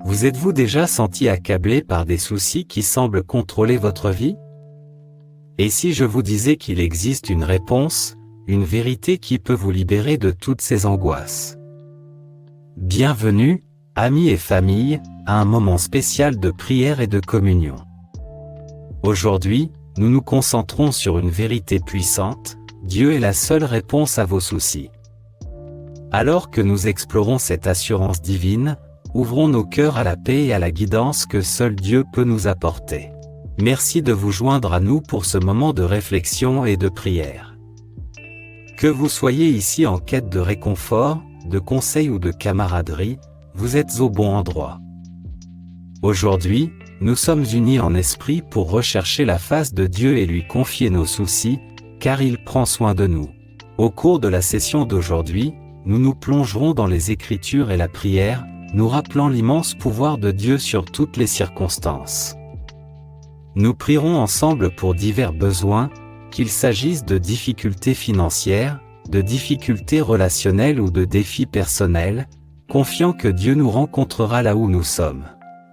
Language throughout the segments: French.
Vous êtes-vous déjà senti accablé par des soucis qui semblent contrôler votre vie? Et si je vous disais qu'il existe une réponse, une vérité qui peut vous libérer de toutes ces angoisses? Bienvenue, amis et famille, à un moment spécial de prière et de communion. Aujourd'hui, nous nous concentrons sur une vérité puissante: Dieu est la seule réponse à vos soucis. Alors que nous explorons cette assurance divine, ouvrons nos cœurs à la paix et à la guidance que seul Dieu peut nous apporter. Merci de vous joindre à nous pour ce moment de réflexion et de prière. Que vous soyez ici en quête de réconfort, de conseils ou de camaraderie, vous êtes au bon endroit. Aujourd'hui, nous sommes unis en esprit pour rechercher la face de Dieu et lui confier nos soucis, car il prend soin de nous. Au cours de la session d'aujourd'hui, nous nous plongerons dans les Écritures et la prière, nous rappelant l'immense pouvoir de Dieu sur toutes les circonstances. Nous prierons ensemble pour divers besoins, qu'il s'agisse de difficultés financières, de difficultés relationnelles ou de défis personnels, confiant que Dieu nous rencontrera là où nous sommes.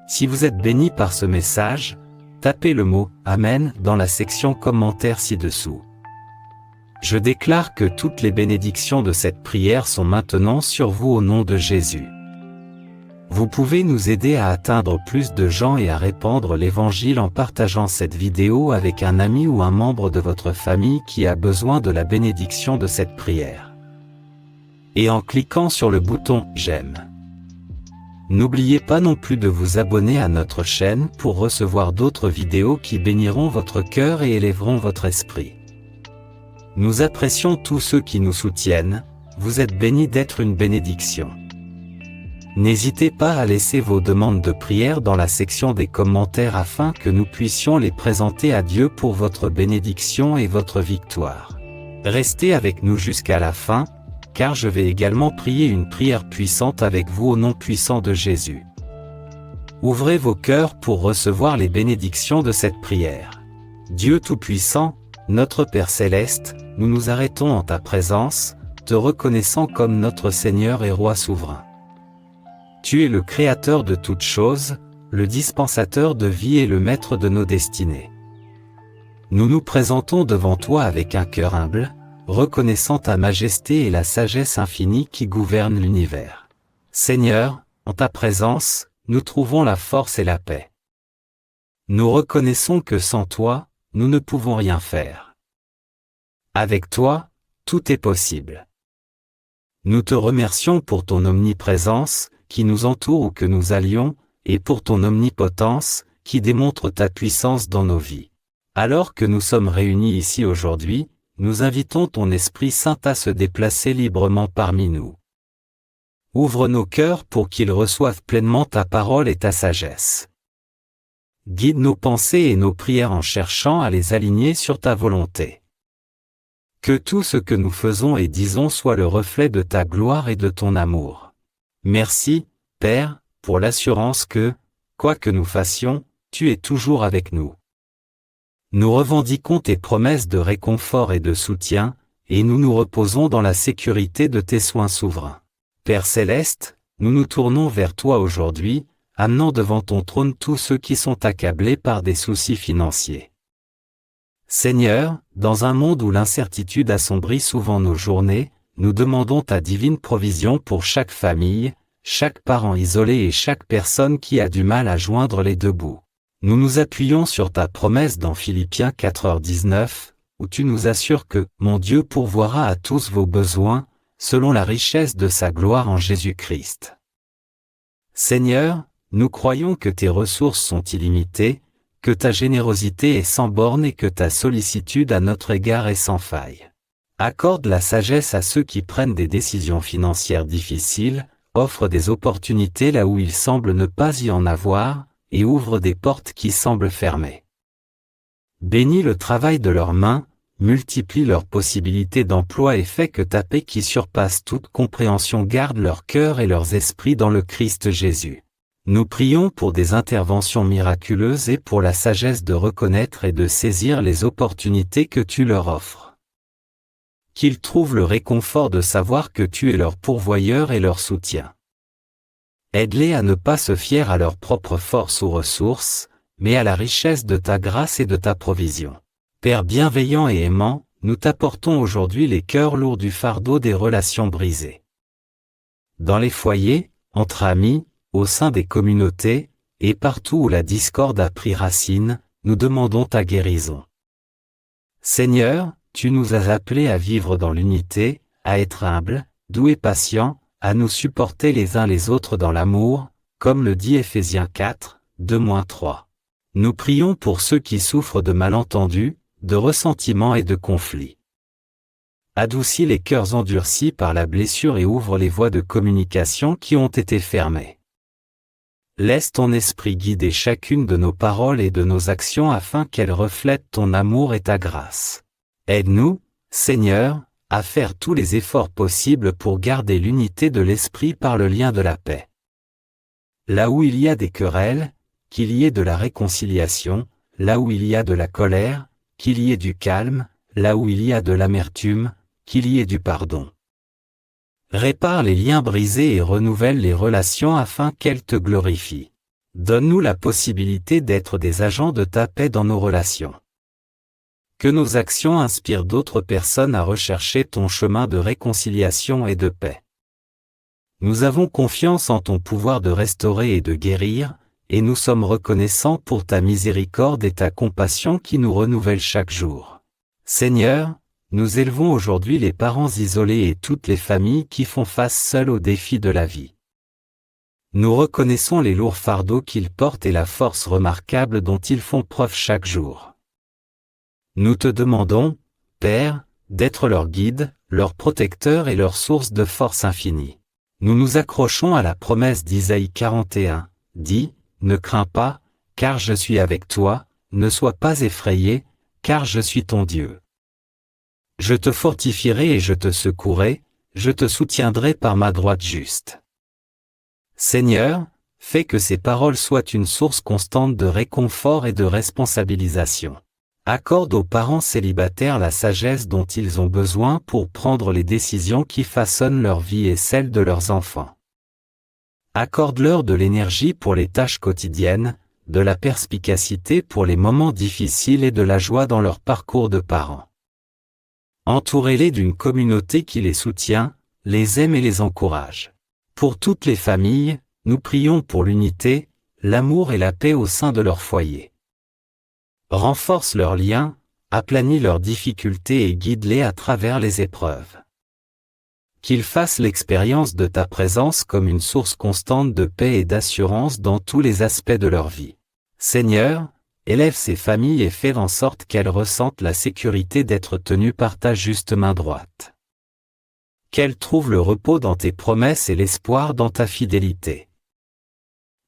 Si vous êtes béni par ce message, tapez le mot « Amen » dans la section commentaires ci-dessous. Je déclare que toutes les bénédictions de cette prière sont maintenant sur vous au nom de Jésus. Vous pouvez nous aider à atteindre plus de gens et à répandre l'Évangile en partageant cette vidéo avec un ami ou un membre de votre famille qui a besoin de la bénédiction de cette prière. Et en cliquant sur le bouton « J'aime ». N'oubliez pas non plus de vous abonner à notre chaîne pour recevoir d'autres vidéos qui béniront votre cœur et élèveront votre esprit. Nous apprécions tous ceux qui nous soutiennent, vous êtes bénis d'être une bénédiction. N'hésitez pas à laisser vos demandes de prière dans la section des commentaires afin que nous puissions les présenter à Dieu pour votre bénédiction et votre victoire. Restez avec nous jusqu'à la fin, car je vais également prier une prière puissante avec vous au nom puissant de Jésus. Ouvrez vos cœurs pour recevoir les bénédictions de cette prière. Dieu Tout-Puissant, notre Père Céleste, nous nous arrêtons en ta présence, te reconnaissant comme notre Seigneur et Roi souverain. Tu es le Créateur de toutes choses, le dispensateur de vie et le Maître de nos destinées. Nous nous présentons devant toi avec un cœur humble, reconnaissant ta majesté et la sagesse infinie qui gouverne l'univers. Seigneur, en ta présence, nous trouvons la force et la paix. Nous reconnaissons que sans toi, nous ne pouvons rien faire. Avec toi, tout est possible. Nous te remercions pour ton omniprésence, qui nous entoure où que nous allions, et pour ton omnipotence, qui démontre ta puissance dans nos vies. Alors que nous sommes réunis ici aujourd'hui, nous invitons ton Esprit Saint à se déplacer librement parmi nous. Ouvre nos cœurs pour qu'ils reçoivent pleinement ta parole et ta sagesse. Guide nos pensées et nos prières en cherchant à les aligner sur ta volonté. Que tout ce que nous faisons et disons soit le reflet de ta gloire et de ton amour. Merci, Père, pour l'assurance que, quoi que nous fassions, tu es toujours avec nous. Nous revendiquons tes promesses de réconfort et de soutien, et nous nous reposons dans la sécurité de tes soins souverains. Père Céleste, nous nous tournons vers toi aujourd'hui, amenant devant ton trône tous ceux qui sont accablés par des soucis financiers. Seigneur, dans un monde où l'incertitude assombrit souvent nos journées, nous demandons ta divine provision pour chaque famille, chaque parent isolé et chaque personne qui a du mal à joindre les deux bouts. Nous nous appuyons sur ta promesse dans Philippiens 4h19, où tu nous assures que « Mon Dieu pourvoira à tous vos besoins, selon la richesse de sa gloire en Jésus-Christ ». Seigneur, nous croyons que tes ressources sont illimitées, que ta générosité est sans borne et que ta sollicitude à notre égard est sans faille. Accorde la sagesse à ceux qui prennent des décisions financières difficiles, offre des opportunités là où il semble ne pas y en avoir, et ouvre des portes qui semblent fermées. Bénis le travail de leurs mains, multiplie leurs possibilités d'emploi et fais que ta paix qui surpasse toute compréhension garde leur cœur et leurs esprits dans le Christ Jésus. Nous prions pour des interventions miraculeuses et pour la sagesse de reconnaître et de saisir les opportunités que tu leur offres. Qu'ils trouvent le réconfort de savoir que tu es leur pourvoyeur et leur soutien. Aide-les à ne pas se fier à leur propre force ou ressources, mais à la richesse de ta grâce et de ta provision. Père bienveillant et aimant, nous t'apportons aujourd'hui les cœurs lourds du fardeau des relations brisées. Dans les foyers, entre amis, au sein des communautés, et partout où la discorde a pris racine, nous demandons ta guérison. Seigneur, tu nous as appelés à vivre dans l'unité, à être humbles, doux et patients, à nous supporter les uns les autres dans l'amour, comme le dit Éphésiens 4, 2-3. Nous prions pour ceux qui souffrent de malentendus, de ressentiments et de conflits. Adoucis les cœurs endurcis par la blessure et ouvre les voies de communication qui ont été fermées. Laisse ton esprit guider chacune de nos paroles et de nos actions afin qu'elles reflètent ton amour et ta grâce. Aide-nous, Seigneur, à faire tous les efforts possibles pour garder l'unité de l'esprit par le lien de la paix. Là où il y a des querelles, qu'il y ait de la réconciliation, là où il y a de la colère, qu'il y ait du calme, là où il y a de l'amertume, qu'il y ait du pardon. Répare les liens brisés et renouvelle les relations afin qu'elles te glorifient. Donne-nous la possibilité d'être des agents de ta paix dans nos relations. Que nos actions inspirent d'autres personnes à rechercher ton chemin de réconciliation et de paix. Nous avons confiance en ton pouvoir de restaurer et de guérir, et nous sommes reconnaissants pour ta miséricorde et ta compassion qui nous renouvellent chaque jour. Seigneur, nous élevons aujourd'hui les parents isolés et toutes les familles qui font face seules aux défis de la vie. Nous reconnaissons les lourds fardeaux qu'ils portent et la force remarquable dont ils font preuve chaque jour. Nous te demandons, Père, d'être leur guide, leur protecteur et leur source de force infinie. Nous nous accrochons à la promesse d'Isaïe 41, dit, « Ne crains pas, car je suis avec toi, ne sois pas effrayé, car je suis ton Dieu. Je te fortifierai et je te secourrai, je te soutiendrai par ma droite juste. » Seigneur, fais que ces paroles soient une source constante de réconfort et de responsabilisation. Accorde aux parents célibataires la sagesse dont ils ont besoin pour prendre les décisions qui façonnent leur vie et celle de leurs enfants. Accorde-leur de l'énergie pour les tâches quotidiennes, de la perspicacité pour les moments difficiles et de la joie dans leur parcours de parents. Entourez-les d'une communauté qui les soutient, les aime et les encourage. Pour toutes les familles, nous prions pour l'unité, l'amour et la paix au sein de leur foyer. Renforce leurs liens, aplanis leurs difficultés et guide-les à travers les épreuves. Qu'ils fassent l'expérience de ta présence comme une source constante de paix et d'assurance dans tous les aspects de leur vie. Seigneur, élève ces familles et fais en sorte qu'elles ressentent la sécurité d'être tenues par ta juste main droite. Qu'elles trouvent le repos dans tes promesses et l'espoir dans ta fidélité.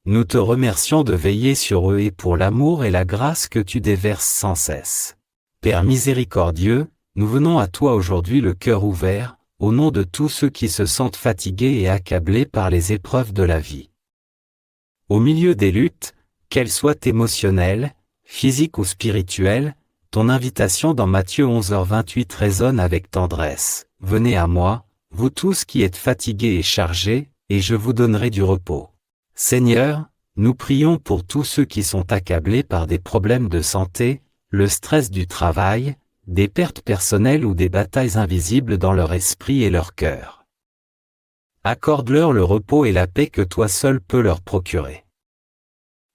Nous te remercions de veiller sur eux et pour l'amour et la grâce que tu déverses sans cesse. Père miséricordieux, nous venons à toi aujourd'hui le cœur ouvert, au nom de tous ceux qui se sentent fatigués et accablés par les épreuves de la vie. Au milieu des luttes, qu'elles soient émotionnelles, physiques ou spirituelles, ton invitation dans Matthieu 11h28 résonne avec tendresse. Venez à moi, vous tous qui êtes fatigués et chargés, et je vous donnerai du repos. Seigneur, nous prions pour tous ceux qui sont accablés par des problèmes de santé, le stress du travail, des pertes personnelles ou des batailles invisibles dans leur esprit et leur cœur. Accorde-leur le repos et la paix que toi seul peux leur procurer.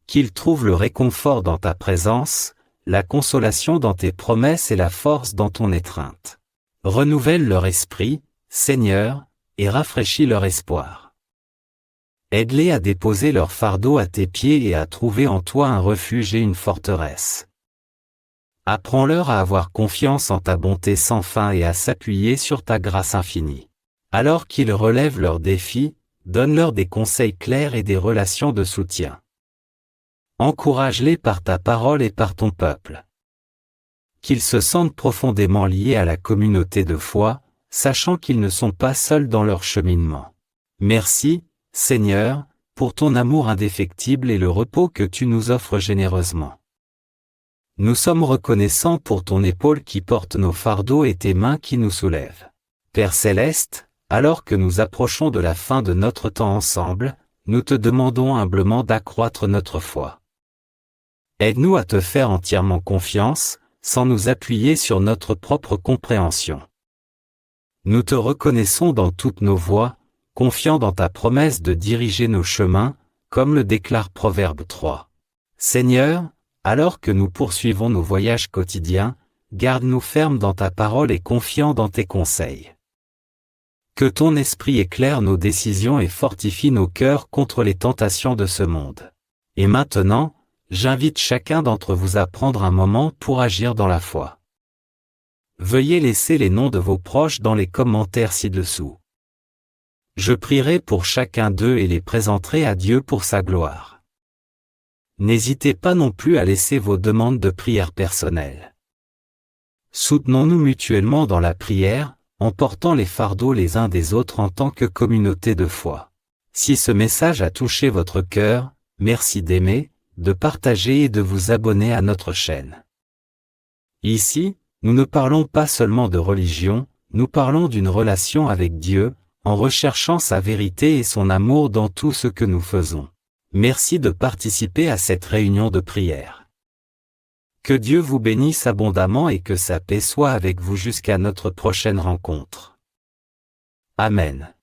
Qu'ils trouvent le réconfort dans ta présence, la consolation dans tes promesses et la force dans ton étreinte. Renouvelle leur esprit, Seigneur, et rafraîchis leur espoir. Aide-les à déposer leur fardeau à tes pieds et à trouver en toi un refuge et une forteresse. Apprends-leur à avoir confiance en ta bonté sans fin et à s'appuyer sur ta grâce infinie. Alors qu'ils relèvent leurs défis, donne-leur des conseils clairs et des relations de soutien. Encourage-les par ta parole et par ton peuple. Qu'ils se sentent profondément liés à la communauté de foi, sachant qu'ils ne sont pas seuls dans leur cheminement. Merci, Seigneur, pour ton amour indéfectible et le repos que tu nous offres généreusement. Nous sommes reconnaissants pour ton épaule qui porte nos fardeaux et tes mains qui nous soulèvent. Père céleste, alors que nous approchons de la fin de notre temps ensemble, nous te demandons humblement d'accroître notre foi. Aide-nous à te faire entièrement confiance, sans nous appuyer sur notre propre compréhension. Nous te reconnaissons dans toutes nos voies, confiants dans ta promesse de diriger nos chemins, comme le déclare Proverbe 3. Seigneur, alors que nous poursuivons nos voyages quotidiens, garde-nous fermes dans ta parole et confiants dans tes conseils. Que ton esprit éclaire nos décisions et fortifie nos cœurs contre les tentations de ce monde. Et maintenant, j'invite chacun d'entre vous à prendre un moment pour agir dans la foi. Veuillez laisser les noms de vos proches dans les commentaires ci-dessous. Je prierai pour chacun d'eux et les présenterai à Dieu pour sa gloire. N'hésitez pas non plus à laisser vos demandes de prière personnelles. Soutenons-nous mutuellement dans la prière, en portant les fardeaux les uns des autres en tant que communauté de foi. Si ce message a touché votre cœur, merci d'aimer, de partager et de vous abonner à notre chaîne. Ici, nous ne parlons pas seulement de religion, nous parlons d'une relation avec Dieu, en recherchant sa vérité et son amour dans tout ce que nous faisons. Merci de participer à cette réunion de prière. Que Dieu vous bénisse abondamment et que sa paix soit avec vous jusqu'à notre prochaine rencontre. Amen.